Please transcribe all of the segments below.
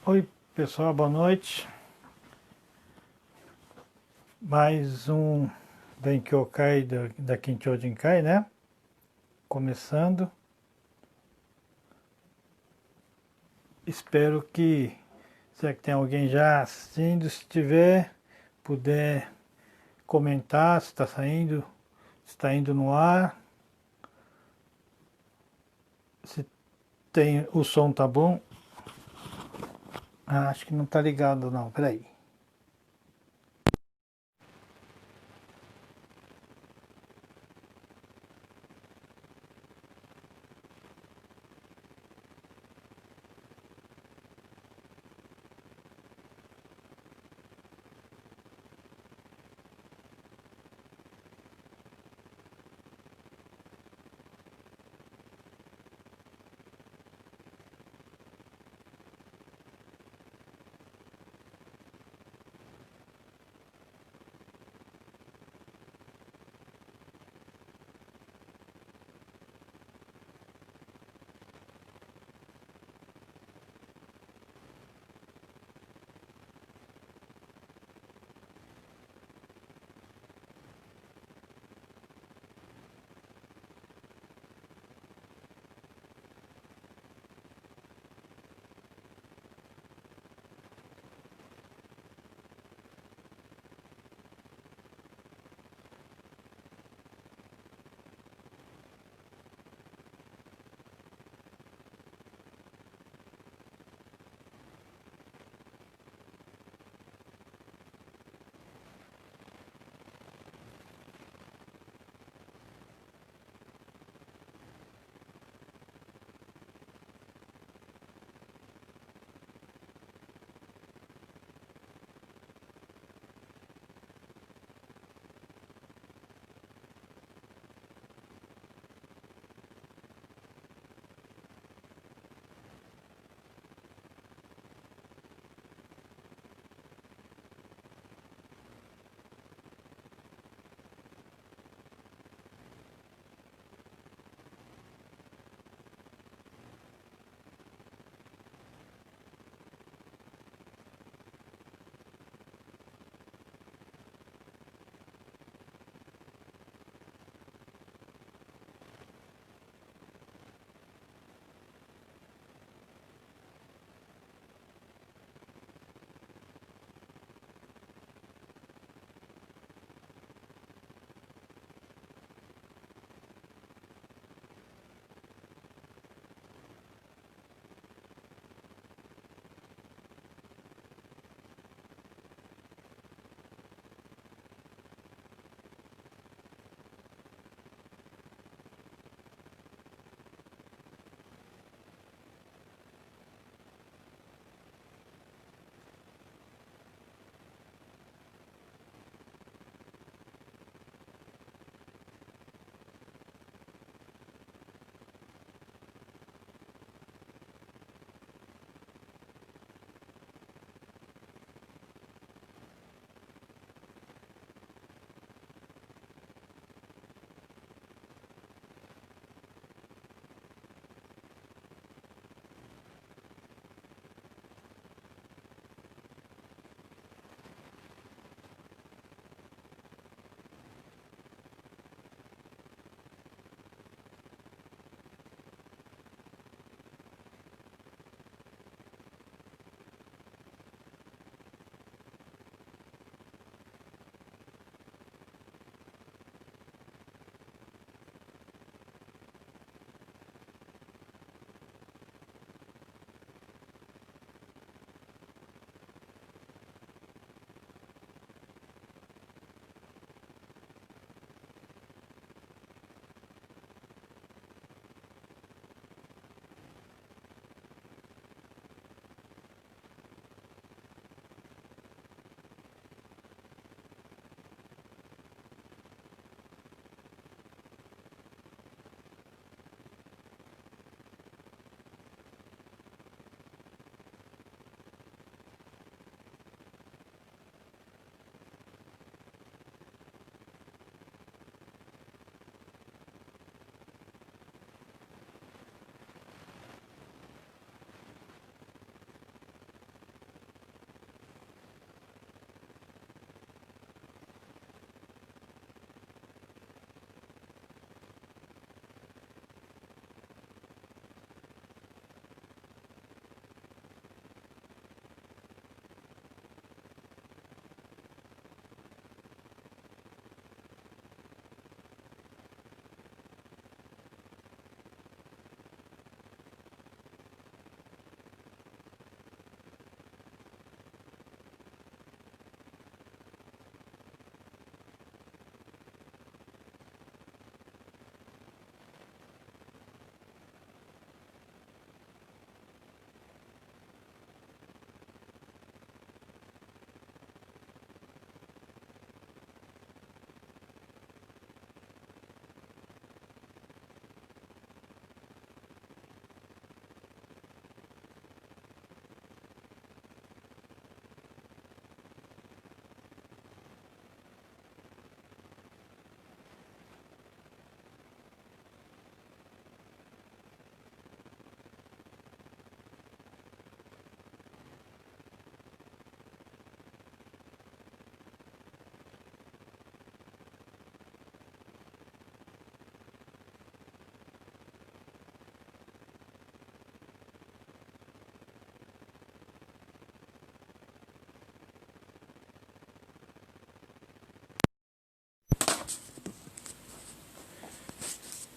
Oi pessoal, boa noite. Mais um Benkyokai da Kincho Jinkai, né? Começando. Espero que, será que tem alguém já assistindo? Se tiver, puder comentar se está saindo, se está indo no ar, se tem, o som tá bom. Ah, acho que não tá ligado não, peraí.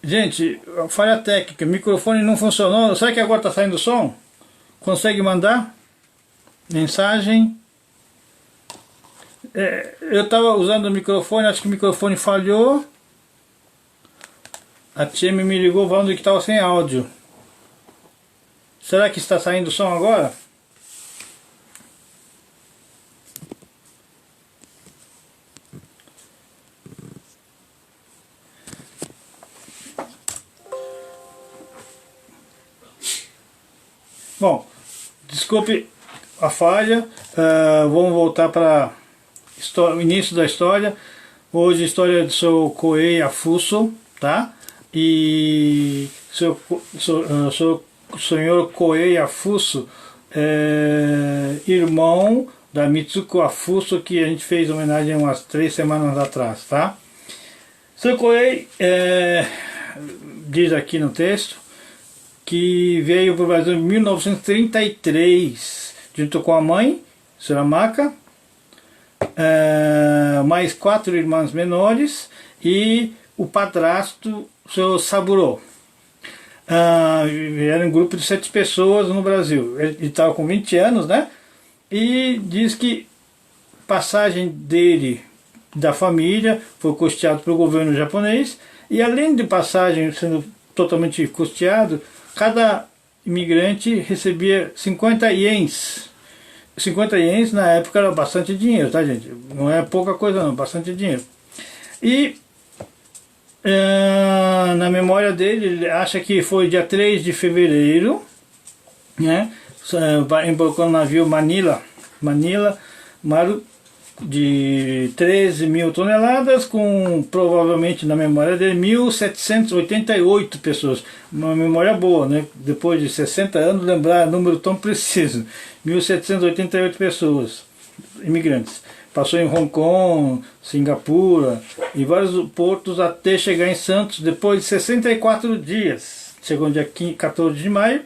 Gente, falha técnica, o microfone não funcionou. Será que agora está saindo som? Consegue mandar? Mensagem. Eu estava usando o microfone, acho que o microfone falhou. A tia me ligou falando que estava sem áudio. Será que está saindo som agora? Bom, desculpe a falha, vamos voltar para o início da história. Hoje a história do seu Koei Afuso, tá? E o senhor Koei Afuso é irmão da Mitsuko Afuso, que a gente fez homenagem umas 3 semanas atrás, tá? Seu Koei diz aqui no texto que veio para o Brasil em 1933, junto com a mãe, Suramaka, mais 4 irmãs menores e o padrasto, seu Saburo. Era um grupo de 7 pessoas no Brasil. Ele estava com 20 anos, né? E diz que passagem dele, da família, foi custeado pelo governo japonês, e além de passagem sendo totalmente custeado, cada imigrante recebia 50 ienes. 50 ienes na época era bastante dinheiro, tá, gente? Não é pouca coisa não, bastante dinheiro. E na memória dele, ele acha que foi dia 3 de fevereiro, né? Embarcou no navio Manila Maru, de 13 mil toneladas, com provavelmente na memória dele 1.788 pessoas. Uma memória boa, né? Depois de 60 anos, lembrar número tão preciso. 1.788 pessoas, imigrantes. Passou em Hong Kong, Singapura e vários portos até chegar em Santos depois de 64 dias. Chegou no dia 14 de maio.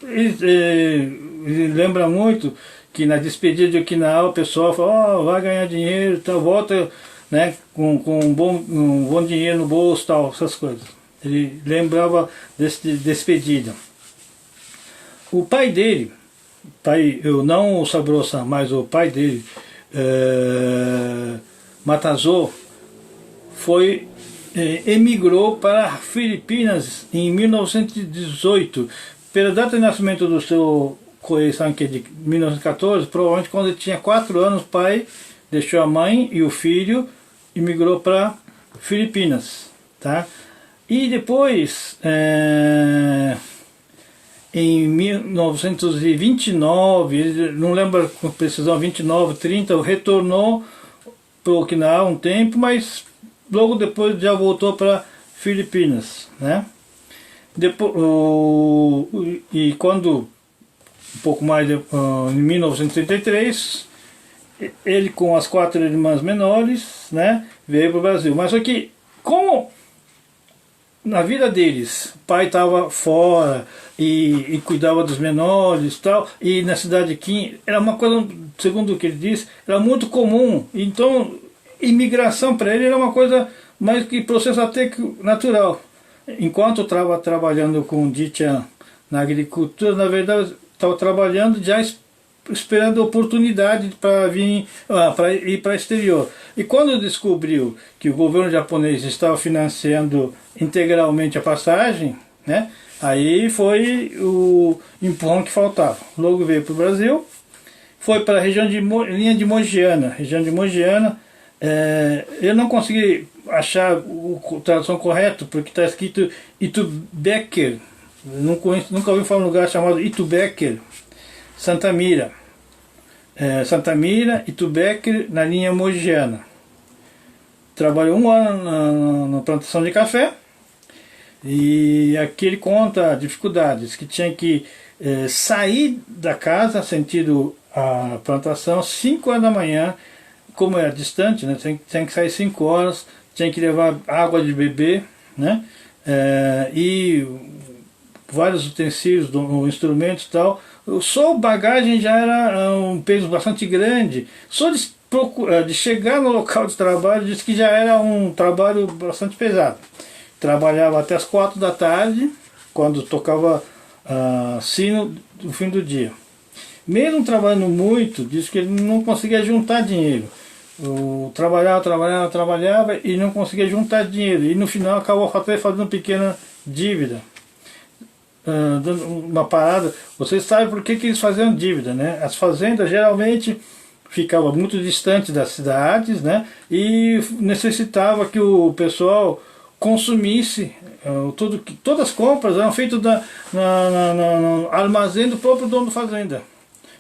Ele lembra muito que na despedida de Okinawa o pessoal fala, vai ganhar dinheiro, tal, volta, né, com um bom dinheiro no bolso, tal, essas coisas. Ele lembrava desse despedida. O pai dele, não o Saburo-san, mas o pai dele, Matazo, emigrou para Filipinas em 1918. Pela data de nascimento do seu Koei-san, que é de 1914, provavelmente quando ele tinha 4 anos, o pai deixou a mãe e o filho e migrou para Filipinas, tá? E depois, em 1929, ele não lembra com precisão, 29, 30, retornou para Okinawa um tempo, mas logo depois já voltou para Filipinas, né? E quando um pouco mais em 1933, ele com as 4 irmãs menores, né, veio para o Brasil. Mas só que, como na vida deles, o pai estava fora e cuidava dos menores e tal, e na cidade de Kim, era uma coisa, segundo o que ele disse, era muito comum. Então, imigração para ele era uma coisa mais que processo até que natural. Enquanto eu estava trabalhando com o Dichan na agricultura, na verdade, estava trabalhando já esperando oportunidade para vir para ir para o exterior. E quando descobriu que o governo japonês estava financiando integralmente a passagem, né, aí foi o empurrão que faltava. Logo veio para o Brasil, foi para a região de linha de Mogiana. Eu não consegui achar a tradução correta, porque está escrito Itubecker. Nunca ouvi falar de um lugar chamado Itubecker, Santa Mira. Santa Mira, Itubecker, na linha Mogiana. Trabalhou 1 ano na plantação de café, e aqui ele conta dificuldades, que tinha que sair da casa, sentido a plantação, 5 horas da manhã, como era distante, né, tinha que sair 5 horas, tinha que levar água de beber, né, e vários utensílios, instrumentos e tal. Só bagagem já era um peso bastante grande. Só de de chegar no local de trabalho, disse que já era um trabalho bastante pesado. Trabalhava até as 4 da tarde, quando tocava sino do fim do dia. Mesmo trabalhando muito, disse que ele não conseguia juntar dinheiro. Trabalhava e não conseguia juntar dinheiro. E no final acabou até fazendo pequena dívida. Dando uma parada. Vocês sabem por que eles faziam dívida, né? As fazendas geralmente ficavam muito distantes das cidades, né? E necessitava que o pessoal consumisse, todas as compras eram feitas no armazém do próprio dono da fazenda.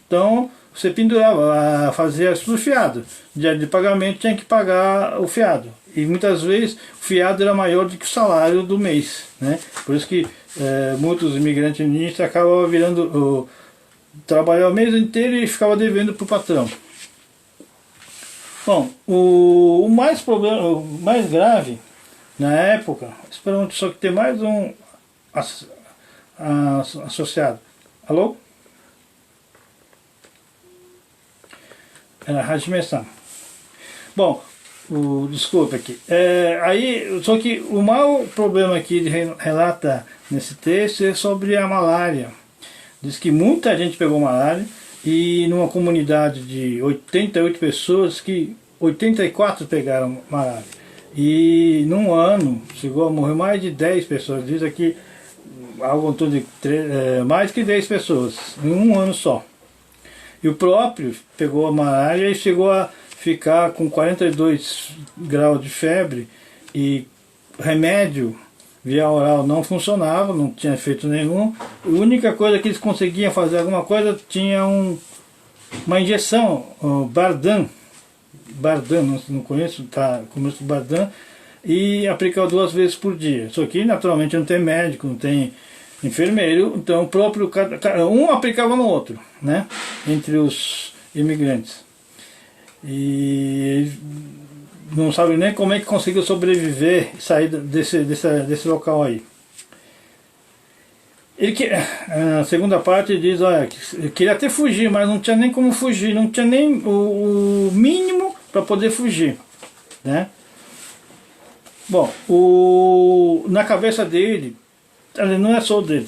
Então você pendurava, fazia tudo fiado. Dia de pagamento tinha que pagar o fiado. E muitas vezes o fiado era maior do que o salário do mês, né? Por isso que muitos imigrantes nisso acabavam virando, trabalhavam o mês inteiro e ficava devendo para o patrão. Bom, o mais grave na época, esperamos só que tem mais um associado. Alô? Era Hajime-san. Bom, desculpa aqui. Só que o maior problema que ele relata nesse texto é sobre a malária. Diz que muita gente pegou malária e numa comunidade de 88 pessoas, que 84 pegaram malária. E num ano chegou a morrer mais de 10 pessoas. Diz aqui algo em torno de mais que 10 pessoas em um ano só. E o próprio pegou a malária e chegou a ficar com 42 graus de febre, e remédio via oral não funcionava, não tinha efeito nenhum. A única coisa que eles conseguiam fazer alguma coisa, tinha uma injeção, Bardan, não conheço, tá, começo Bardan, e aplicar 2 vezes por dia. Só que naturalmente não tem médico, não tem enfermeiro, então o próprio um aplicava no outro, né, entre os imigrantes. E não sabe nem como é que conseguiu sobreviver e sair desse local aí. A segunda parte diz, olha, que queria até fugir, mas não tinha nem como fugir, não tinha nem o mínimo para poder fugir, né? Bom, na cabeça dele, não é só dele,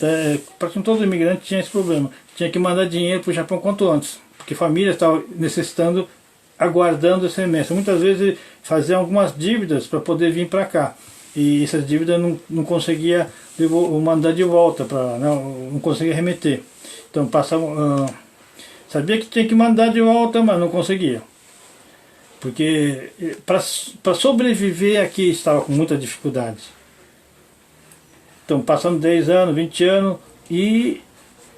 praticamente todo imigrante tinha esse problema, tinha que mandar dinheiro para o Japão quanto antes, porque famílias estavam necessitando, aguardando esse remessa. Muitas vezes ele fazia algumas dívidas para poder vir para cá, e essas dívidas não conseguia mandar de volta para lá, não conseguia remeter. Então passava, sabia que tinha que mandar de volta, mas não conseguia, porque para sobreviver aqui estava com muita dificuldade. Então passando 10 anos, 20 anos, e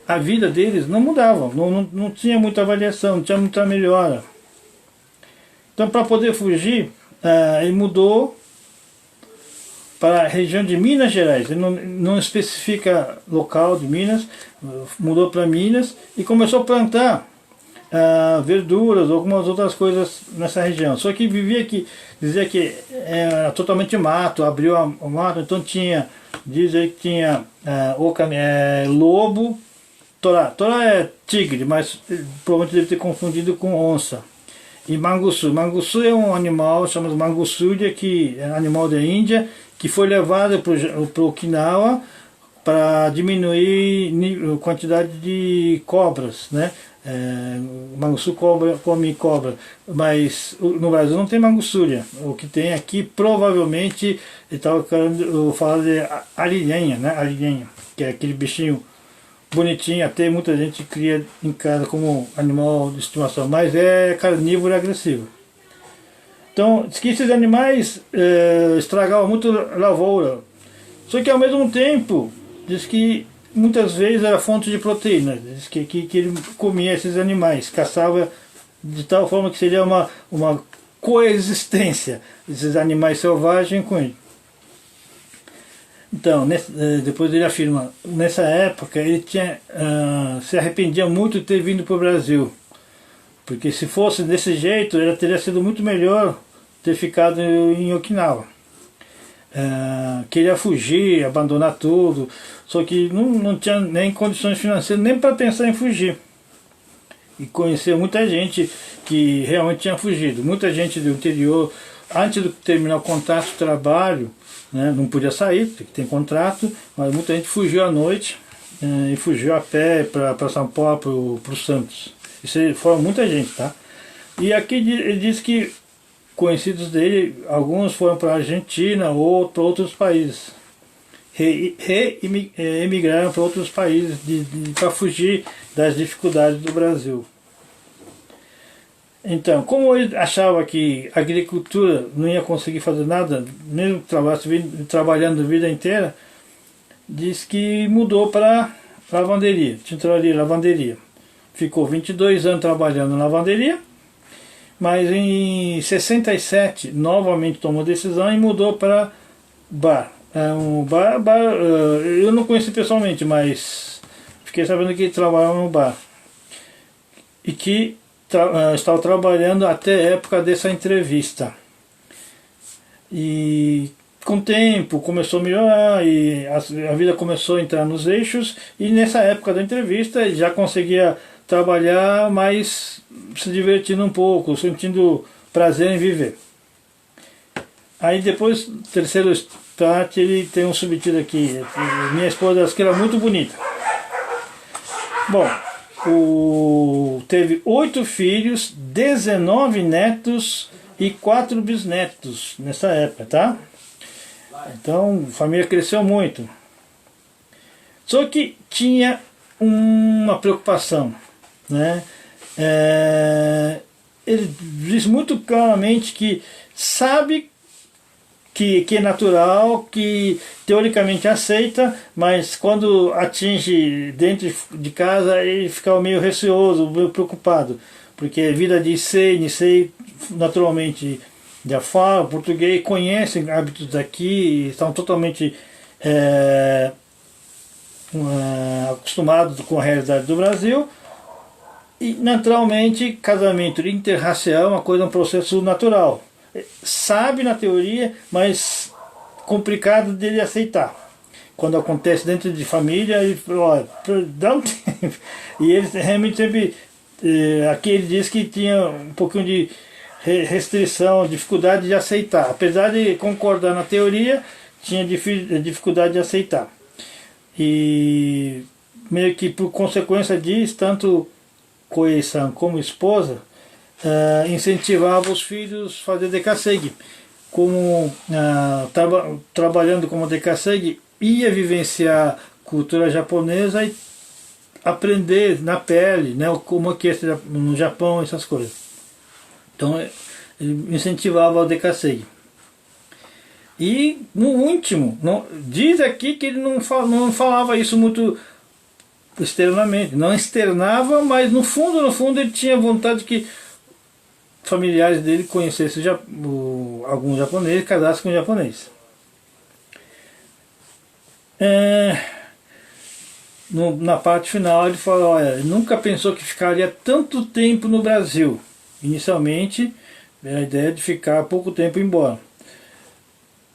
a vida deles não mudava, não tinha muita avaliação, não tinha muita melhora. Então, para poder fugir, ele mudou para a região de Minas Gerais. Ele não especifica local de Minas, mudou para Minas e começou a plantar verduras, algumas outras coisas nessa região. Só que vivia aqui, dizia que era totalmente mato, abriu o mato, então diz aí que tinha lobo, torá. Torá é tigre, mas provavelmente deve ter confundido com onça. E manguçu. Manguçu é um animal chamado manguçudia, que é um animal da Índia, que foi levado para o Okinawa para diminuir a quantidade de cobras, né? Manguçu come cobra, mas no Brasil não tem manguçudia. O que tem aqui, provavelmente, ele estava querendo falar de arinhenha, né? Arinhenha, que é aquele bichinho bonitinho, até muita gente cria em casa como animal de estimação, mas é carnívoro e agressivo. Então, diz que esses animais estragavam muito a lavoura. Só que ao mesmo tempo, diz que muitas vezes era fonte de proteína. Diz que ele comia esses animais, caçava de tal forma que seria uma coexistência desses animais selvagens com ele. Então, depois ele afirma, nessa época ele se arrependia muito de ter vindo para o Brasil, porque se fosse desse jeito, ele teria sido muito melhor ter ficado em Okinawa. Queria fugir, abandonar tudo, só que não tinha nem condições financeiras nem para pensar em fugir. e conheceu muita gente que realmente tinha fugido. Muita gente do interior, antes de terminar o contrato de trabalho, né, não podia sair, porque tem contrato, mas muita gente fugiu à noite e fugiu a pé para São Paulo, para o Santos. Isso foram muita gente, tá? E aqui ele diz que conhecidos dele, alguns foram para a Argentina ou para outros países. Emigraram para outros países para fugir das dificuldades do Brasil. Então, como ele achava que a agricultura não ia conseguir fazer nada, mesmo trabalhando a vida inteira, diz que mudou para lavanderia, tinturaria e lavanderia. Ficou 22 anos trabalhando na lavanderia, mas em 67 novamente tomou decisão e mudou para bar. Eu não conheci pessoalmente, mas fiquei sabendo que ele trabalhava no bar. E que estava trabalhando até a época dessa entrevista. E com o tempo começou a melhorar e a vida começou a entrar nos eixos, e nessa época da entrevista ele já conseguia trabalhar, mas se divertindo um pouco, sentindo prazer em viver. Aí depois, terceiro start, ele tem um subtítulo aqui, minha esposa disse que era muito bonita. Bom, teve 8 filhos, 19 netos e 4 bisnetos nessa época, tá? Então a família cresceu muito. Só que tinha uma preocupação, né? Ele diz muito claramente que sabe que é natural, que teoricamente aceita, mas quando atinge dentro de casa ele fica meio receoso, meio preocupado, porque a vida de Nicei naturalmente já fala português, conhecem hábitos daqui, estão totalmente acostumados com a realidade do Brasil, e naturalmente casamento interracial é uma coisa, um processo natural. Sabe na teoria, mas complicado dele aceitar. Quando acontece dentro de família, ele fala, dá um tempo. E ele realmente sempre, aqui ele diz que tinha um pouquinho de restrição, dificuldade de aceitar. Apesar de concordar na teoria, tinha dificuldade de aceitar. E meio que por consequência disso, tanto Koei-san como esposa, incentivava os filhos a fazer Dekasegi. Como trabalhando como Dekasegi, ia vivenciar cultura japonesa e aprender na pele, né, como é que é no Japão, essas coisas. Então ele incentivava o Dekasegi. E no último, diz aqui que ele não falava isso muito externamente, não externava, mas no fundo ele tinha vontade que familiares dele conhecessem algum japonês e casassem com um japonês. Na parte final ele fala, olha, ele nunca pensou que ficaria tanto tempo no Brasil. Inicialmente a ideia de ficar pouco tempo e ir embora.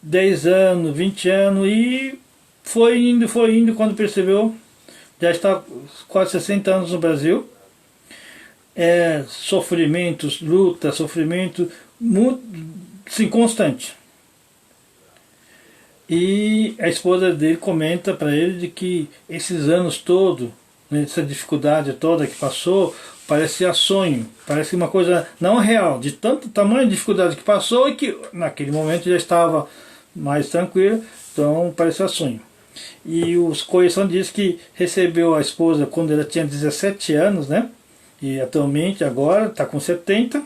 10 anos, 20 anos, e foi indo, quando percebeu, já está quase 60 anos no Brasil. Sofrimentos, luta, sofrimento muito, sim, constante. E a esposa dele comenta para ele de que esses anos todos, né, essa dificuldade toda que passou, parecia sonho, parece uma coisa não real, de tanto tamanho de dificuldade que passou e que naquele momento já estava mais tranquilo, então parecia sonho. E os Koei-san diz que recebeu a esposa quando ela tinha 17 anos, né? E atualmente agora está com 70.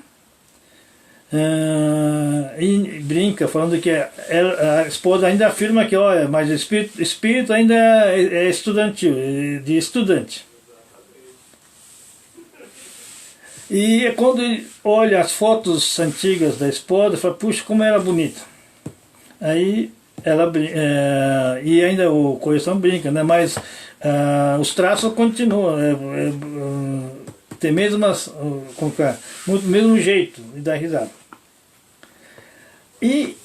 E brinca falando que a esposa ainda afirma que, olha, mas o espírito ainda é estudantil, de estudante. E quando ele olha as fotos antigas da esposa, fala, puxa, como era bonita. Aí ela e ainda o Koei-san brinca, né? Mas os traços continuam, tem mesmo jeito de dar risada. E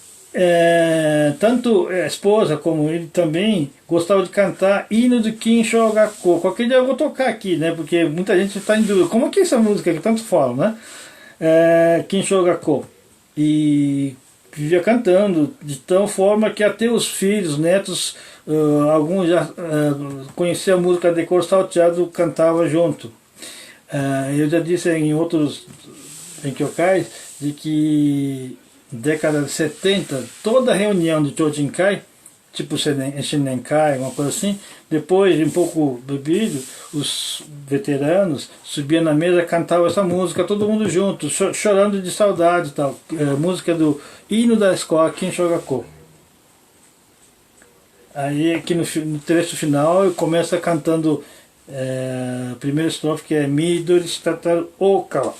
tanto a esposa como ele também gostava de cantar hino de Kim Shogako. Qualquer dia eu vou tocar aqui, né? Porque muita gente está em dúvida. Como que é essa música que tanto falam, né? Kim Shogako. E vivia cantando de tal forma que até os filhos, netos, alguns já conheciam a música de cor salteado, cantava junto. Eu já disse em outros Benkyokais de que década de 70, toda reunião de Chojinkai, tipo Shinenkai, uma coisa assim, depois de um pouco bebido, os veteranos subiam na mesa, cantavam essa música, todo mundo junto, chorando de saudade e tal. Música do hino da escola Kim Shogako. Aí aqui no trecho final eu começo cantando a primeira estrofe, que é Midori Shitataru Okawa,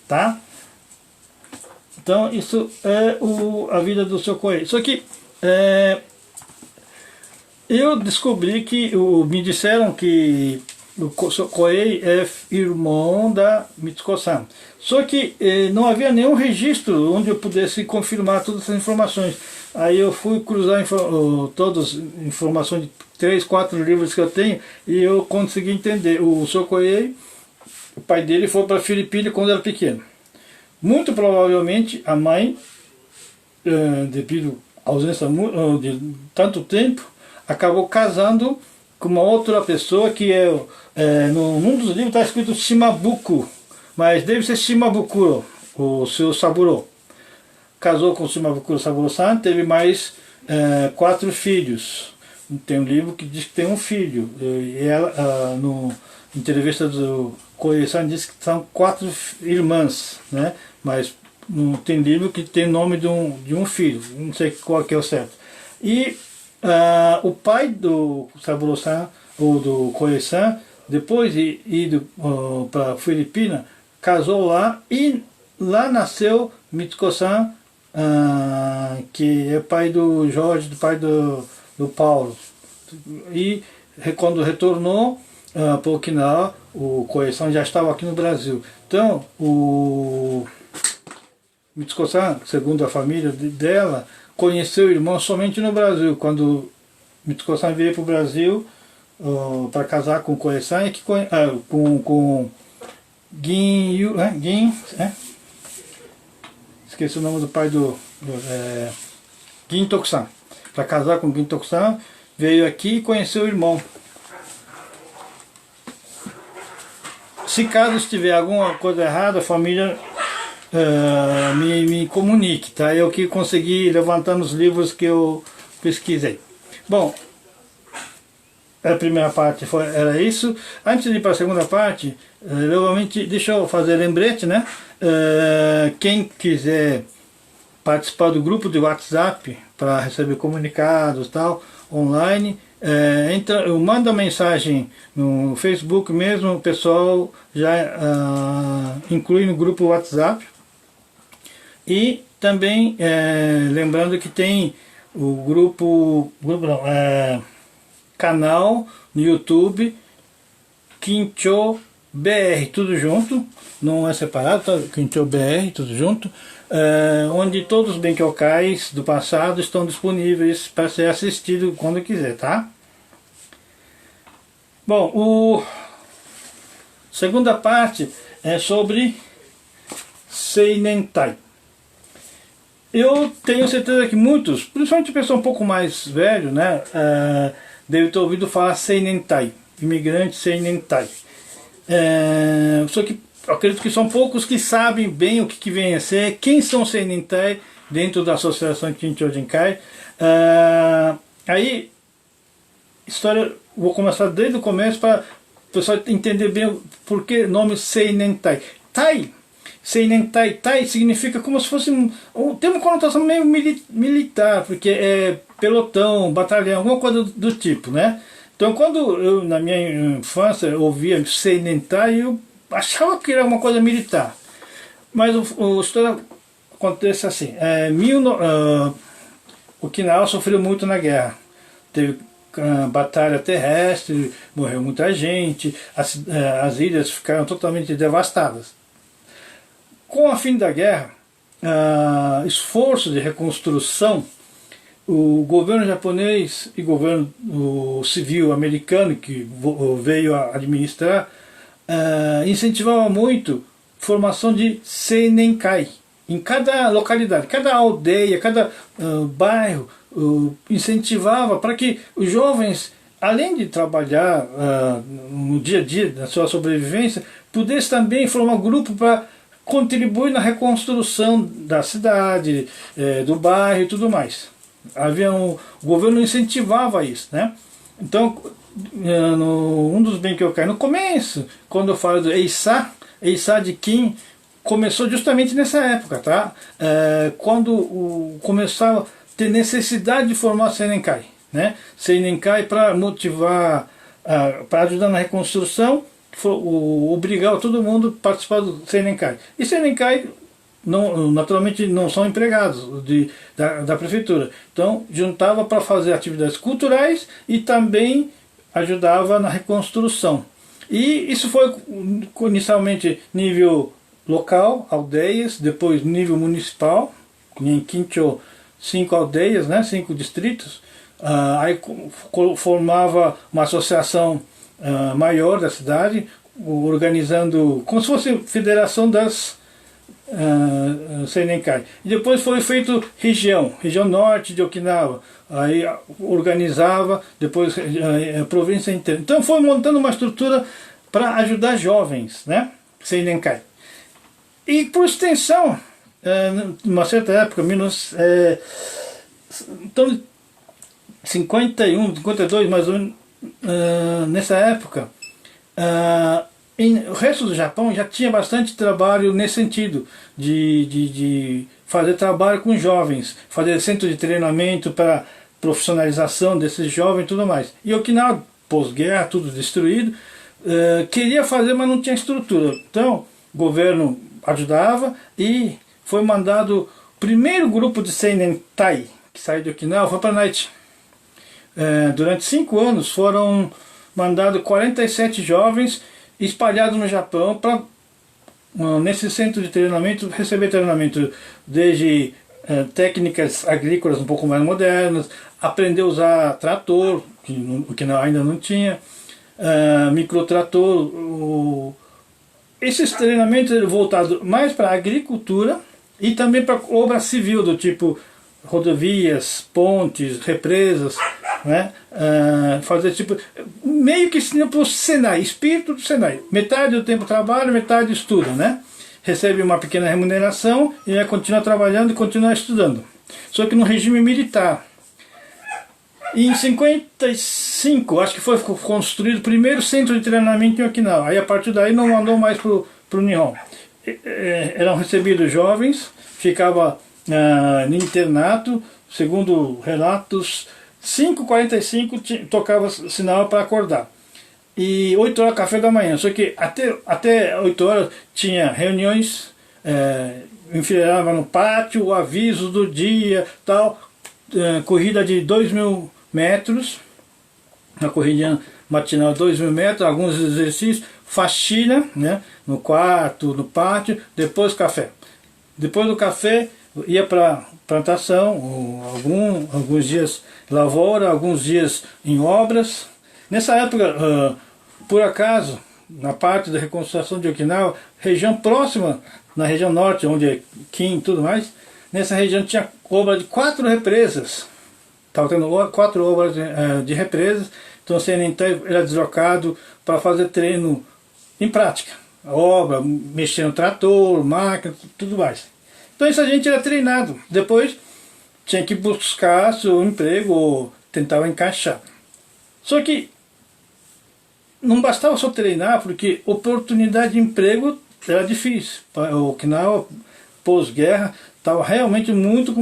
tá? Então isso é a vida do Sokoei. Só que eu descobri que me disseram que o Sokoei é irmão da Mitsuko-san. Só que não havia nenhum registro onde eu pudesse confirmar todas essas informações. Aí eu fui cruzar todas as informações de 3, 4 livros que eu tenho e eu consegui entender. O Sokoei, o pai dele foi para a Filipina quando era pequeno. Muito provavelmente a mãe, devido à ausência de tanto tempo, acabou casando com uma outra pessoa que num dos livros está escrito Shimabuku, mas deve ser Shimabukuro, o seu Saburo. Casou com o Shimabukuro Saburo-san, teve mais 4 filhos. Tem um livro que diz que tem um filho. E ela, no entrevista do Koei-san, diz que são 4 irmãs, né? Mas não tem livro que tem nome de um filho, não sei qual que é o certo. E o pai do Saburo-san, ou do Koei-san, depois de ir para a Filipina, casou lá e lá nasceu Mitsuko-san, que é pai do Jorge, do pai do Paulo. E quando retornou para Okinawa, o Koei-san já estava aqui no Brasil. Então, o Mitsuko-san, segundo a família dela, conheceu o irmão somente no Brasil. Quando Mitsuko-san veio para o Brasil para casar com o Koei-san, com Gin, esqueci o nome do pai do Gin Toku-san. Para casar com Gin Toku-san, veio aqui e conheceu o irmão. Se caso estiver alguma coisa errada, a família me comunique, tá? Eu que consegui levantar nos livros que eu pesquisei. Bom, a primeira parte era isso. Antes de ir para a segunda parte, novamente, deixa eu fazer lembrete, né? Quem quiser participar do grupo de WhatsApp para receber comunicados tal, online, manda mensagem no Facebook mesmo, o pessoal já inclui no grupo WhatsApp. E também lembrando que tem o canal no YouTube Kincho BR, tudo junto, não é separado, tá? Kincho BR, tudo junto, onde todos os Benkyokais do passado estão disponíveis para ser assistido quando quiser, tá? Bom, segunda parte é sobre Seinentai. Eu tenho certeza que muitos, principalmente o pessoal um pouco mais velho, né, deve ter ouvido falar Seinentai, imigrante Seinentai. Só que eu acredito que são poucos que sabem bem o que vem a ser, quem são Seinentai dentro da Associação Kinchojinkai. Aí, história, vou começar desde o começo para o pessoal entender bem por que nome Seinentai. Seinentai, Tai significa como se fosse tem uma conotação meio militar, porque é pelotão, batalhão, alguma coisa do tipo, né? Então quando eu, na minha infância, ouvia Seinentai, eu achava que era uma coisa militar. Mas a história acontece assim, Okinawa sofreu muito na guerra. Teve batalha terrestre, morreu muita gente, as ilhas ficaram totalmente devastadas. Com o fim da guerra, esforço de reconstrução, o governo japonês e o governo civil americano que veio a administrar incentivava muito a formação de Seinenkai em cada localidade, cada aldeia, cada bairro, incentivava para que os jovens, além de trabalhar no dia a dia, na sua sobrevivência, pudessem também formar um grupo para contribuir na reconstrução da cidade, do bairro e tudo mais. O governo incentivava isso, né? Então, um dos Benkyōkai, no começo, quando eu falo do Eisha de Kin, começou justamente nessa época, tá? Quando começava a ter necessidade de formar Seinenkai, né? Seinenkai para motivar, para ajudar na reconstrução, obrigar todo mundo a participar do Seinenkai. E Seinenkai naturalmente não são empregados da prefeitura. Então juntava para fazer atividades culturais e também ajudava na reconstrução. E isso foi inicialmente nível local, aldeias, depois nível municipal, em Kincho 5 aldeias, né, 5 distritos. Aí formava uma associação maior da cidade, organizando como se fosse federação das Seinenkai. E depois foi feito região norte de Okinawa, aí organizava, depois província inteira. Então foi montando uma estrutura para ajudar jovens, né? Seinenkai. E por extensão, numa certa época, então 51, 52 mais ou menos, nessa época, o resto do Japão já tinha bastante trabalho nesse sentido, de fazer trabalho com jovens, fazer centro de treinamento para profissionalização desses jovens e tudo mais. E Okinawa, pós-guerra, tudo destruído, queria fazer, mas não tinha estrutura. Então o governo ajudava e foi mandado o primeiro grupo de Seinentai que saiu de Okinawa, foi para Naichi. Durante 5 anos foram mandados 47 jovens espalhados no Japão para, nesse centro de treinamento, receber treinamento desde técnicas agrícolas um pouco mais modernas, aprender a usar trator, que ainda não tinha, microtrator. Esses treinamentos voltados mais para a agricultura e também para obra civil, do tipo rodovias, pontes, represas, né? Fazer tipo, meio que ensinando para o Senai, espírito do Senai. Metade do tempo trabalha, metade estuda, né? Recebe uma pequena remuneração e vai continuar trabalhando e continuar estudando. Só que no regime militar. E em 55, acho que foi construído o primeiro centro de treinamento em Okinawa. Aí a partir daí não andou mais para o Nihon. Eram recebidos jovens, ficava no internato, segundo relatos, 5h45 tocava sinal para acordar. E 8 horas café da manhã. Só que até 8 horas tinha reuniões, enfileirava no pátio, avisos do dia, tal, corrida de 2.000 metros, uma corrida matinal de 2.000 metros, alguns exercícios, faxina, né, no quarto, no pátio, depois café. Depois do café ia para plantação, alguns dias lavoura, alguns dias em obras. Nessa época, por acaso, na parte da reconstrução de Okinawa, região próxima, na região norte, onde é Kin e tudo mais, nessa região tinha obra de 4 represas. Estava tendo 4 obras de represas, então o Seinentai era deslocado para fazer treino em prática. Obra, mexendo no trator, máquina, tudo mais. Então essa gente era treinado. Depois tinha que buscar seu emprego ou tentava encaixar. Só que não bastava só treinar, porque oportunidade de emprego era difícil. O Okinawa, pós-guerra, estava realmente muito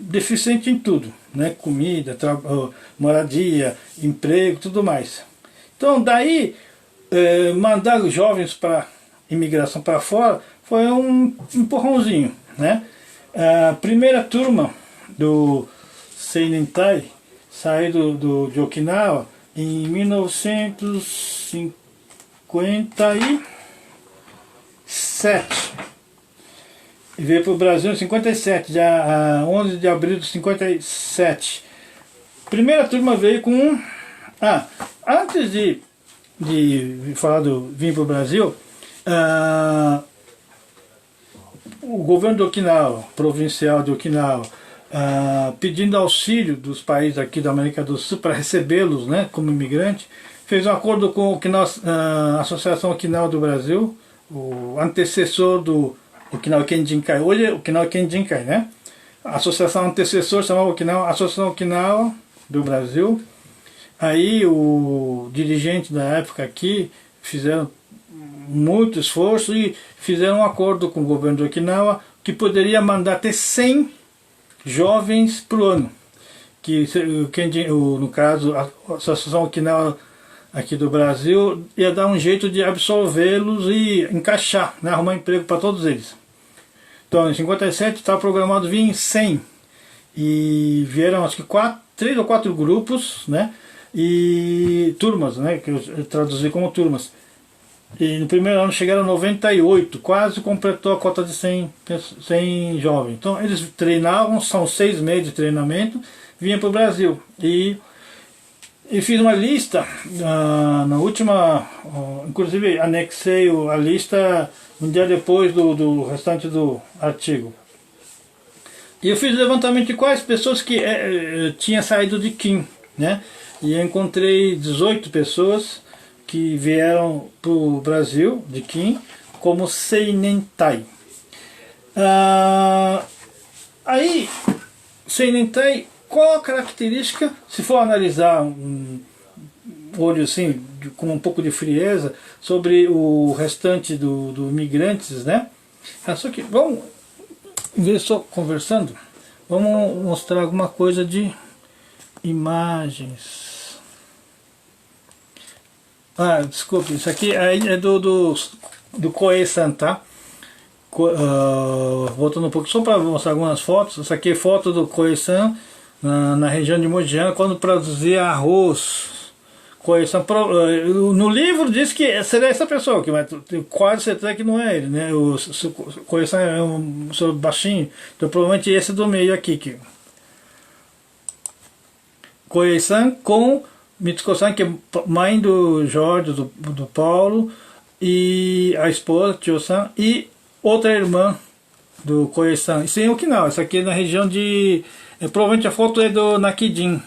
deficiente em tudo, né? Comida, moradia, emprego, tudo mais. Então daí mandar os jovens para imigração para fora foi um empurrãozinho, né? A primeira turma do Seinentai saiu de Okinawa em 1957. e veio para o Brasil em 57, dia 11 de abril de 57. Primeira turma veio com... antes de falar do vir para o Brasil, o governo de Okinawa, provincial de Okinawa, pedindo auxílio dos países aqui da América do Sul para recebê-los, né, como imigrante, fez um acordo com a Associação Okinawa do Brasil, o antecessor do Okinawa Kenjinkai. Hoje é Okinawa Kenjinkai, né? A associação antecessor chamava Associação Okinawa do Brasil. Aí o dirigente da época aqui fizeram muito esforço e fizeram um acordo com o governo de Okinawa que poderia mandar até 100 jovens por ano. Que no caso a Associação Okinawa aqui do Brasil ia dar um jeito de absorvê-los e encaixar, né, arrumar emprego para todos eles. Então em 57 estava programado vir em 100 e vieram acho que 3 ou 4 grupos, né, e turmas, né, que eu traduzi como turmas. E no primeiro ano chegaram 98, quase completou a cota de 100 jovens. Então eles treinavam, são 6 meses de treinamento, vinham para o Brasil. E fiz uma lista, na última, inclusive anexei a lista um dia depois do restante do artigo. E eu fiz o levantamento de quais pessoas que tinham saído de Kim, né? E eu encontrei 18 pessoas que vieram para o Brasil, de Kim, como Seinentai. Aí, Seinentai, qual a característica, se for analisar olho assim, com um pouco de frieza, sobre o restante do imigrantes, né? Só que, vamos, em vez de só conversando, vamos mostrar alguma coisa de imagens. Desculpe, isso aqui é do Koei-san, tá? Voltando um pouco, só para mostrar algumas fotos. Isso aqui é foto do Koei-san na região de Mojiang, quando produzia arroz. Koei-san, no livro diz que seria essa pessoa, mas tenho quase certeza que não é ele, né? O Koei-san é um senhor baixinho, então provavelmente esse do meio aqui. Koei-san com Mitsuko-san, que é mãe do Jorge, do Paulo, e a esposa, Tio-san, e outra irmã do Koei-san. Isso é em Okinawa, isso aqui é na região de... provavelmente a foto é do Nakidin.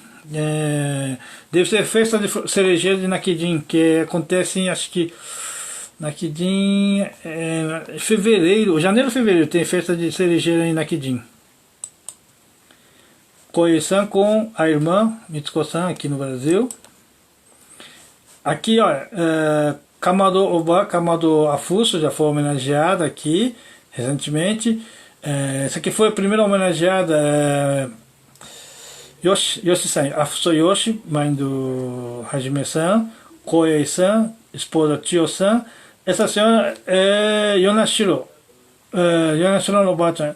Deve ser festa de cerejeira de Nakidin, que acontece em, acho que... Nakidin... fevereiro, janeiro ou fevereiro, tem festa de cerejeira em Nakidin. Koei-san com a irmã, Mitsuko-san, aqui no Brasil. Aqui, olha, Kamado Afuso já foi homenageada aqui, recentemente. Essa aqui foi a primeira homenageada, Yoshi-san, Afuso Yoshi, mãe do Hajime-san, Koei-san, esposa Tio-san. Essa senhora é Yonashiro, Yonashiro Nobachan.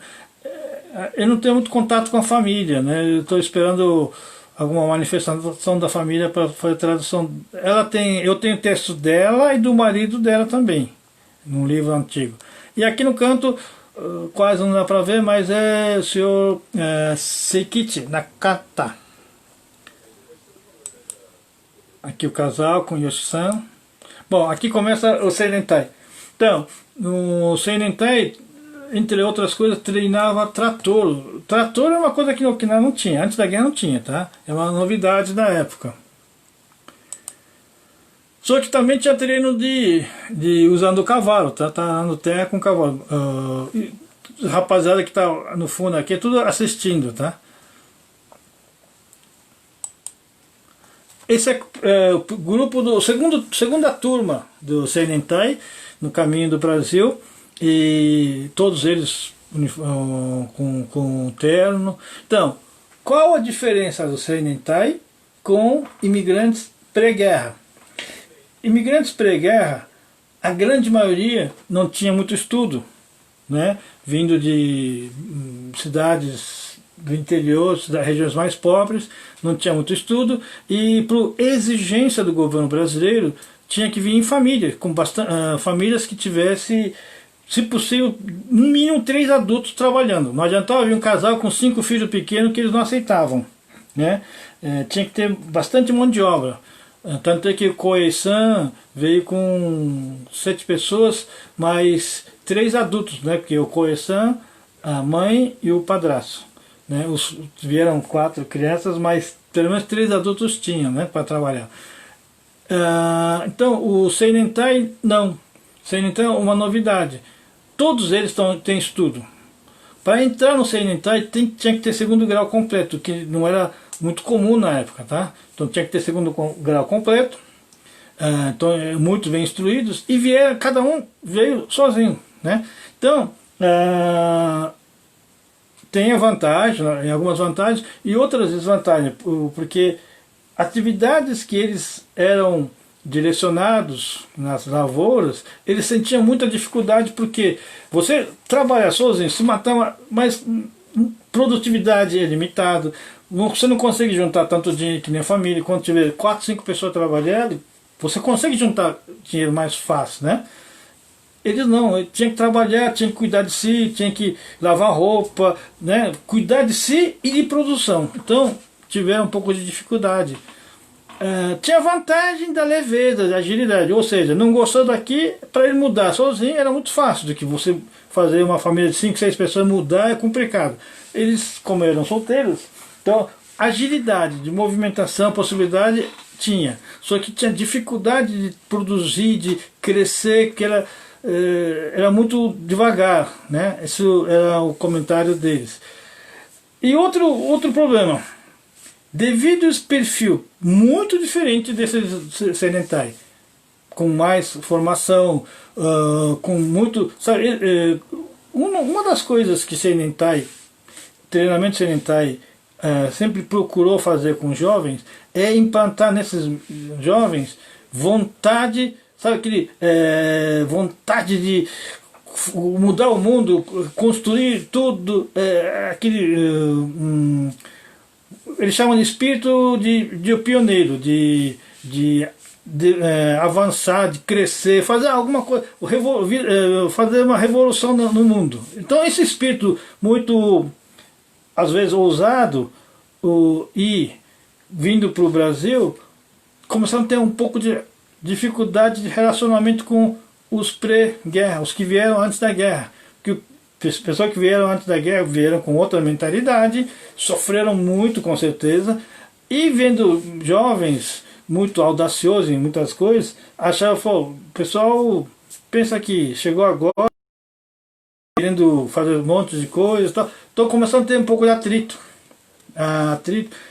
Eu não tenho muito contato com a família, né? Eu estou esperando alguma manifestação da família para fazer a tradução. Eu tenho texto dela e do marido dela também, num livro antigo. E aqui no canto, quase não dá para ver, mas é o senhor Seikichi Nakata. Aqui o casal com Yoshi-san. Bom, aqui começa o Seinentai. Então, no Seinentai, entre outras coisas, treinava trator. Trator é uma coisa que no Okinawa não tinha, antes da guerra não tinha, tá? É uma novidade da época. Só que também tinha treino de usando o cavalo, tá? Tá no terra com o cavalo. Rapaziada que tá no fundo aqui, é tudo assistindo, tá? Esse é o grupo do segunda turma do Seinentai, no caminho do Brasil. E todos eles com terno. Então, qual a diferença do Seinentai com imigrantes pré-guerra? Imigrantes pré-guerra, a grande maioria não tinha muito estudo, né? Vindo de cidades do interior, das regiões mais pobres, não tinha muito estudo, e por exigência do governo brasileiro tinha que vir em família, com famílias que tivessem se possível, no mínimo 3 adultos trabalhando. Não adiantava vir um casal com 5 filhos pequenos que eles não aceitavam, né? Tinha que ter bastante mão de obra. Tanto é que o Koei-san veio com 7 pessoas, mais 3 adultos, né? Porque o Koei-san, a mãe e o padrasto, né? Vieram 4 crianças, mas pelo menos 3 adultos tinham, né? Para trabalhar. Então o Seinentai não. Seinentai é uma novidade. Todos eles têm estudo. Para entrar no Seinentai tinha que ter segundo grau completo, que não era muito comum na época, tá? Então tinha que ter segundo grau completo. Então muitos bem instruídos e cada um veio sozinho, né? Então tem a vantagem, em algumas vantagens e outras desvantagens, porque atividades que eles eram direcionados nas lavouras, eles sentiam muita dificuldade, porque você trabalha sozinho, se matar, mas produtividade é limitada, você não consegue juntar tanto dinheiro que nem a família. Quando tiver 4, 5 pessoas trabalhando, você consegue juntar dinheiro mais fácil, né? Eles não, tinha que trabalhar, tinha que cuidar de si, tinha que lavar roupa, né? Cuidar de si e de produção. Então tiveram um pouco de dificuldade. Tinha vantagem da leveza, da agilidade, ou seja, não gostou daqui, para ele mudar sozinho era muito fácil, do que você fazer uma família de 5, 6 pessoas mudar é complicado. Eles, como eram solteiros, então agilidade de movimentação, possibilidade tinha, só que tinha dificuldade de produzir, de crescer, que era muito devagar, né? Esse era o comentário deles. E outro problema, devido a esse perfil muito diferente desse Seinentai, com mais formação, com muito... Sabe, uma das coisas que treinamento Seinentai sempre procurou fazer com jovens é implantar nesses jovens vontade, sabe aquele vontade de mudar o mundo, construir tudo, eles chamam de espírito de pioneiro, de avançar, de crescer, fazer alguma coisa, fazer uma revolução no mundo. Então esse espírito muito, às vezes, ousado, e vindo para o Brasil, começaram a ter um pouco de dificuldade de relacionamento com os pré-guerra, os que vieram antes da guerra. Porque pessoas que vieram antes da guerra vieram com outra mentalidade, sofreram muito, com certeza, e vendo jovens muito audaciosos em muitas coisas, achavam, o pessoal pensa que chegou agora, querendo fazer um monte de coisas, então começando a ter um pouco de atrito,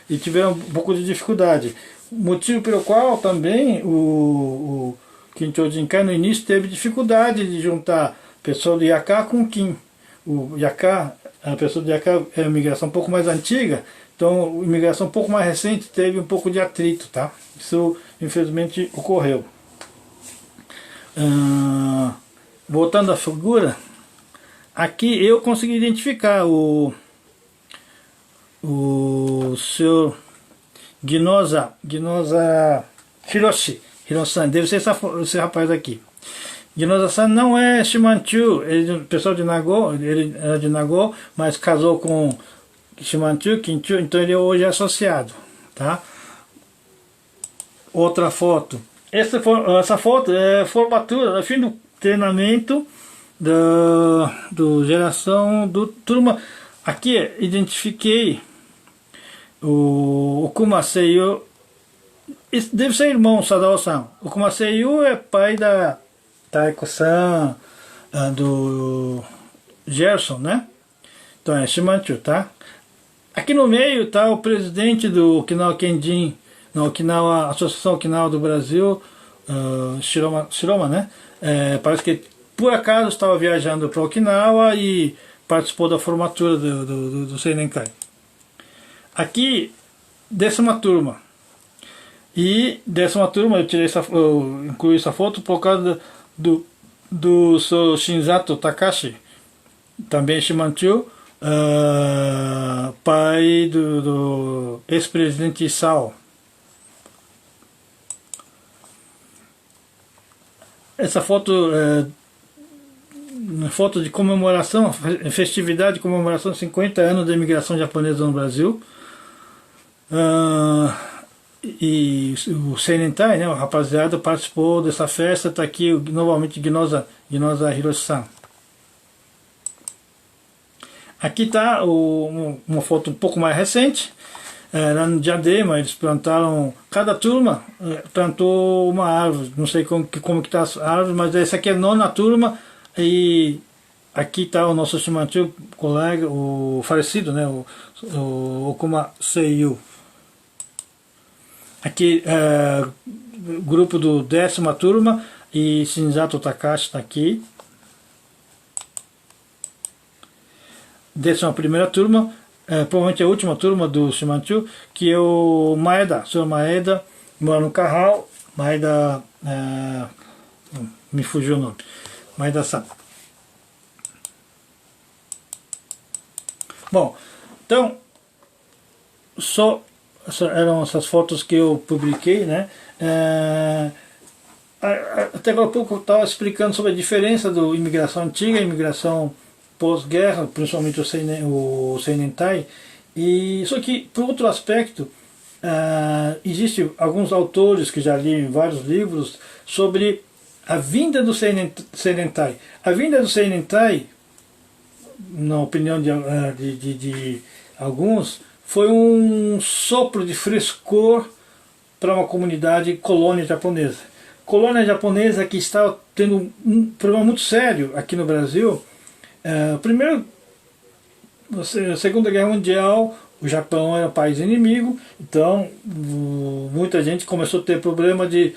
e tiveram um pouco de dificuldade. Motivo pelo qual também o Kincho Jinkai no início teve dificuldade de juntar pessoa do Yaká com o Kin. O Yaká, a pessoa do Yaká é uma imigração um pouco mais antiga, então a imigração um pouco mais recente teve um pouco de atrito, tá? Isso infelizmente ocorreu. Voltando à figura, aqui eu consegui identificar o senhor Ginoza Hirosan, deve ser esse rapaz aqui. Ginoza-san não é Shimanchu, ele é pessoal de Nagô, ele era de Nagô, mas casou com Shimanchu, Kinchu, então ele hoje é associado, tá? Outra foto. Essa foto é formatura, é fim do treinamento do geração do turma. Aqui identifiquei o Kumaseio. Deve ser irmão Sadao-san. O Kumaseio é pai da Taiko-san, do Gerson, né? Então é Shimanchu, tá? Aqui no meio tá o presidente do Okinawa Kenjin, na Okinawa, Associação Okinawa do Brasil, Shiroma, né? Parece que por acaso estava viajando para Okinawa e participou da formatura do Seinenkai. Aqui, 10ª turma. E 10ª turma, eu incluí essa foto por causa do seu Shinzato Takashi, também Shimanchu, pai do ex-presidente Isao. Essa foto foto de comemoração, festividade de comemoração de 50 anos da imigração japonesa no Brasil. E o Seinentai, né, o rapaziada, participou dessa festa. Está aqui novamente Ginoza Hiroshi-san. Aqui está uma foto um pouco mais recente. Lá no Diadema, eles plantaram, cada turma plantou uma árvore, não sei como que está as árvores, mas essa aqui é a nona turma, e aqui está o nosso Shimanchu colega, o falecido, né, o Okuma Seiyu. Aqui, grupo do 10ª turma, e Shinzato Takashi está aqui. 11ª turma, provavelmente a última turma do Shimanchu, que é o Maeda, o senhor Maeda, mora no Carral. Maeda, me fugiu o nome, Maeda-san. Bom, então, eram essas fotos que eu publiquei, né? Até agora há pouco eu estava explicando sobre a diferença da imigração antiga e imigração pós-guerra, principalmente o Seinentai. E só que, por outro aspecto, existem alguns autores que já li em vários livros sobre a vinda do Seinentai. A vinda do Seinentai, na opinião de alguns, foi um sopro de frescor para uma comunidade colônia japonesa. Colônia japonesa que estava tendo um problema muito sério aqui no Brasil. Primeiro, na Segunda Guerra Mundial, o Japão era um país inimigo, então muita gente começou a ter problema de,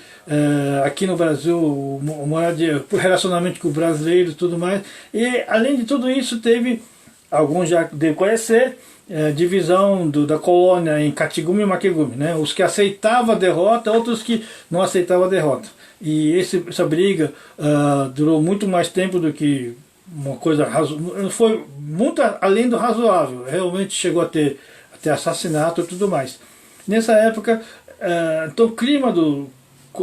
aqui no Brasil, moradia, relacionamento com o brasileiro e tudo mais. E além de tudo isso, teve, alguns já devem conhecer, divisão da colônia em Katigumi e Makegumi, né? Os que aceitavam a derrota, outros que não aceitavam a derrota. E essa briga durou muito mais tempo do que uma coisa razoável, foi muito além do razoável, realmente chegou a ter assassinato e tudo mais. Nessa época, então o clima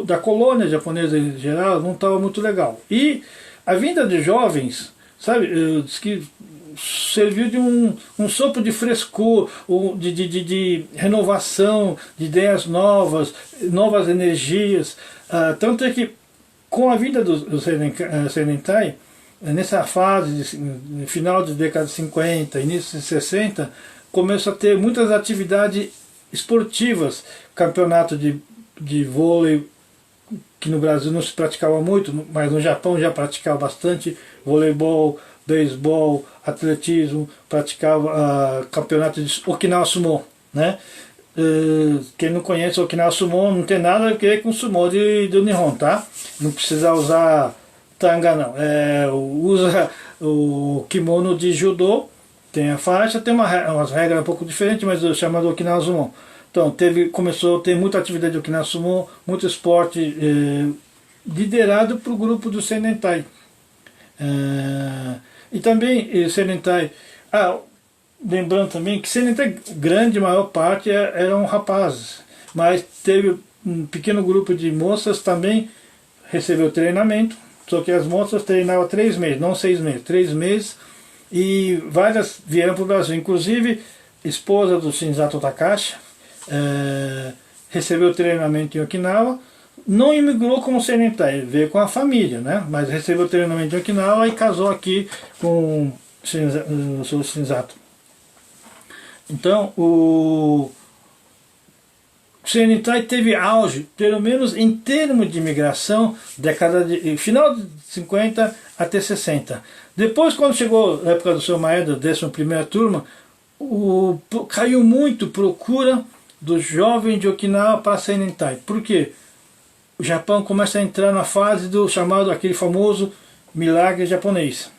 da colônia japonesa em geral não estava muito legal. E a vinda de jovens, sabe, que serviu de um sopro de frescor, de renovação, de ideias novas energias. Tanto é que com a vinda do Seinentai, nessa fase, final da década de 50, início de 60, começou a ter muitas atividades esportivas, campeonato de vôlei, que no Brasil não se praticava muito, mas no Japão já praticava bastante, voleibol, beisebol, atletismo, praticava campeonato de Okinawa Sumo, né? Quem não conhece Okinawa Sumo não tem nada a ver com Sumo do Nihon, tá? Não precisa usar tanga não, usa o kimono de judô, tem a faixa, tem umas regras um pouco diferentes, mas é chamado Okinawa Sumo. Então começou a ter muita atividade de Okinawa Sumo, muito esporte liderado para o grupo do Seinentai. E também Seinentai, lembrando também que Seinentai, grande maior parte eram rapazes, mas teve um pequeno grupo de moças também recebeu treinamento, só que as moças treinavam 3 meses, não 6 meses, 3 meses, e várias vieram para o Brasil, inclusive esposa do Shinzato Takashi, recebeu treinamento em Okinawa, não imigrou como Seinentai, veio com a família, né? Mas recebeu treinamento em Okinawa e casou aqui com o seu Shinzato. Então o Seinentai teve auge, pelo menos em termos de imigração, final de 50 até 60. Depois, quando chegou a época do seu Maeda, 11ª turma, caiu muito procura dos jovens de Okinawa para Seinentai. Por quê? O Japão começa a entrar na fase do chamado, aquele famoso milagre japonês.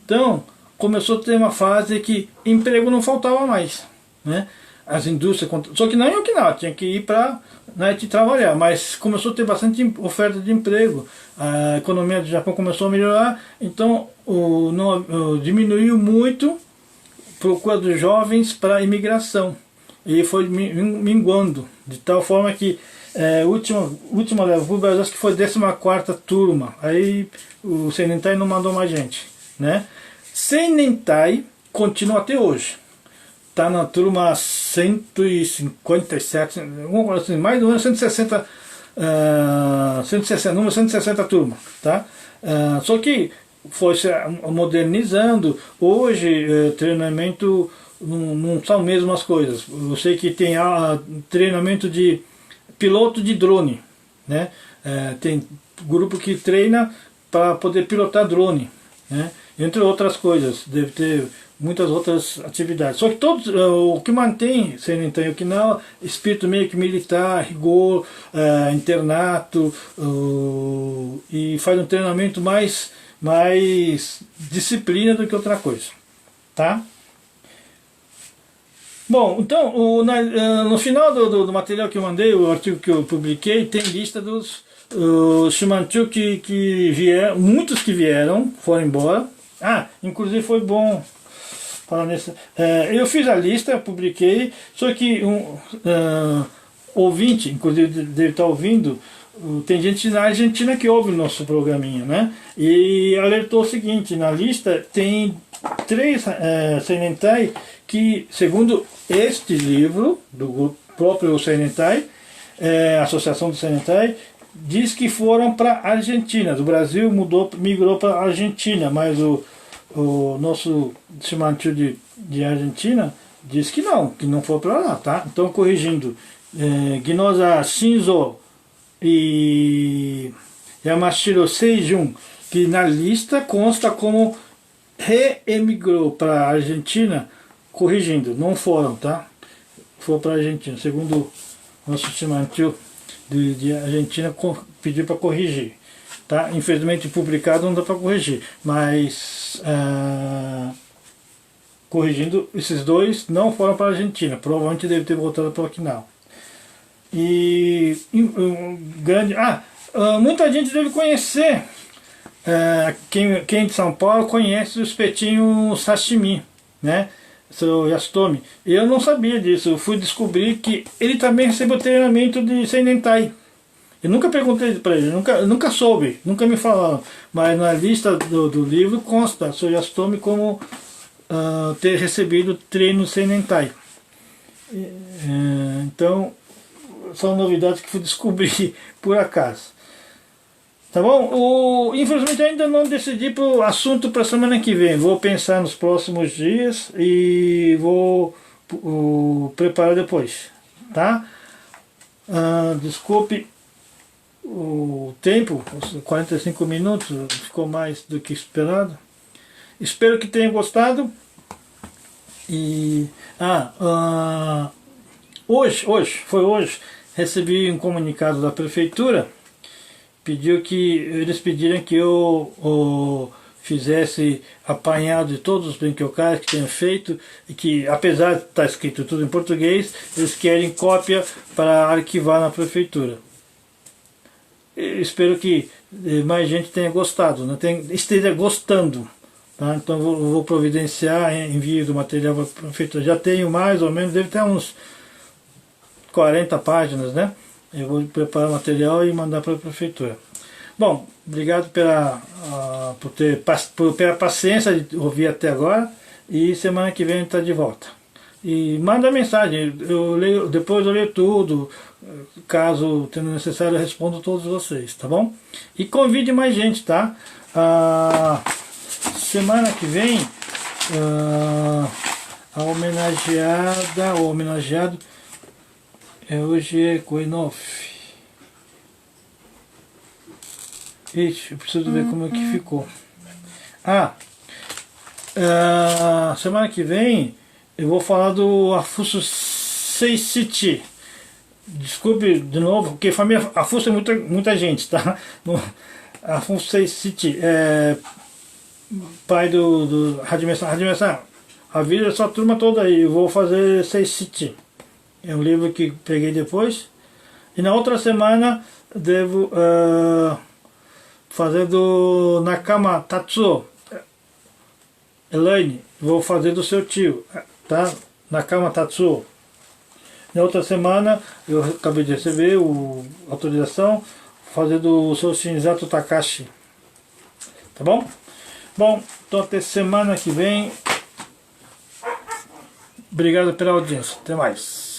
Então, começou a ter uma fase que emprego não faltava mais, né? As indústrias, só que não em Okinawa, tinha que ir para trabalhar, mas começou a ter bastante oferta de emprego, a economia do Japão começou a melhorar, então diminuiu muito a procura dos jovens para a imigração, e foi minguando, de tal forma que última leva para o Brasil, acho que foi 14ª turma, aí o Seinentai não mandou mais gente, né? Senentai continua até hoje. Está na turma 157, assim, mais ou menos 160, 160, número 160 turma, tá? Só que foi se modernizando. Hoje treinamento não são mesmo as coisas. Eu sei que tem treinamento de piloto de drone, né? Tem grupo que treina para poder pilotar drone, né? Entre outras coisas, deve ter muitas outras atividades. Só que todos, o que mantém Senentai Okinawa, espírito meio que militar, rigor, internato, e faz um treinamento mais disciplina do que outra coisa, tá? Bom, então, no final do material que eu mandei, o artigo que eu publiquei, tem lista dos Shimanchu que vieram, muitos que vieram, foram embora. Inclusive foi bom falar nisso. Eu fiz a lista, publiquei, só que ouvinte, inclusive deve estar ouvindo, tem gente na Argentina que ouve o nosso programinha, né? E alertou o seguinte: na lista tem 3 Senentai que, segundo este livro, do próprio Senentai, Associação do Senentai, diz que foram para a Argentina. Do Brasil migrou para a Argentina, mas o nosso Shimanchu de Argentina diz que não foi para lá, tá? Então, corrigindo, Ginoza Shinzo e Yamashiro Seijun, que na lista consta como reemigrou para a Argentina, corrigindo, não foram, tá? Foram para a Argentina, segundo o nosso Shimanchu de Argentina pediu para corrigir, tá? Infelizmente publicado não dá para corrigir, mas corrigindo, esses 2 não foram para a Argentina, provavelmente deve ter voltado para Okinawa. E muita gente deve conhecer, quem de São Paulo conhece o espetinho sashimi, né? Seu Yasutomi. Eu não sabia disso, eu fui descobrir que ele também recebeu treinamento de Senentai. Eu nunca perguntei para ele, nunca soube, nunca me falaram, mas na lista do livro consta seu Yasutomi como ter recebido treino Senentai. Então, são novidades que fui descobrir por acaso. Tá bom? Infelizmente ainda não decidi para o assunto para a semana que vem. Vou pensar nos próximos dias e vou preparar depois. Tá? Desculpe o tempo, os 45 minutos, ficou mais do que esperado. Espero que tenham gostado. E hoje, recebi um comunicado da prefeitura. Eles pediram que eu fizesse apanhado de todos os Benkyokai que tenho feito, e que, apesar de estar escrito tudo em português, eles querem cópia para arquivar na prefeitura. Espero que mais gente tenha gostado, né? Esteja gostando. Tá? Então vou providenciar envio do material para a prefeitura. Já tenho mais ou menos, deve ter uns 40 páginas, né? Eu vou preparar o material e mandar para a prefeitura. Bom, obrigado por ter a paciência de ouvir até agora, e semana que vem a gente está de volta. E manda mensagem, depois eu leio tudo, caso tendo necessário eu respondo a todos vocês, tá bom? E convide mais gente, tá? Semana que vem, a homenageada, o homenageado, hoje é Koinov. Ixi, eu preciso ver como é que ficou. Semana que vem eu vou falar do Afuso Seishichi. Desculpe de novo, porque família Afuso é muita gente, tá? Afuso Seishichi é pai do Hajime-san. A vida é só a turma toda aí. Eu vou fazer Seishichi. É um livro que peguei depois. E na outra semana devo fazer do Nakama Tatsuo. Elaine, vou fazer do seu tio, tá? Nakama Tatsuo. Na outra semana eu acabei de receber a autorização fazer do seu Shinzato Takashi. Tá bom? Bom, Então até semana que vem. Obrigado pela audiência. Até mais.